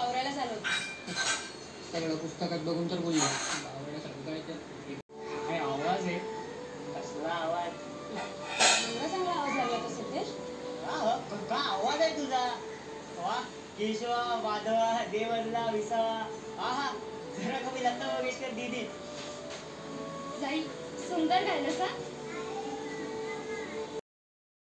बावरायला झालं होतं. सगळं पुस्तकात बघून तर बोलली काय आवाज आहे. कसला आवाज. एवढा चांगला आवाज लागला होता सिद्धेश. का आवाज आहे तुझा. वा केशवा वाधवा देवरला विसावा. आहा जरा कमी लता मंगेशकर दीदी. जाई सुंदर गायलंस हा.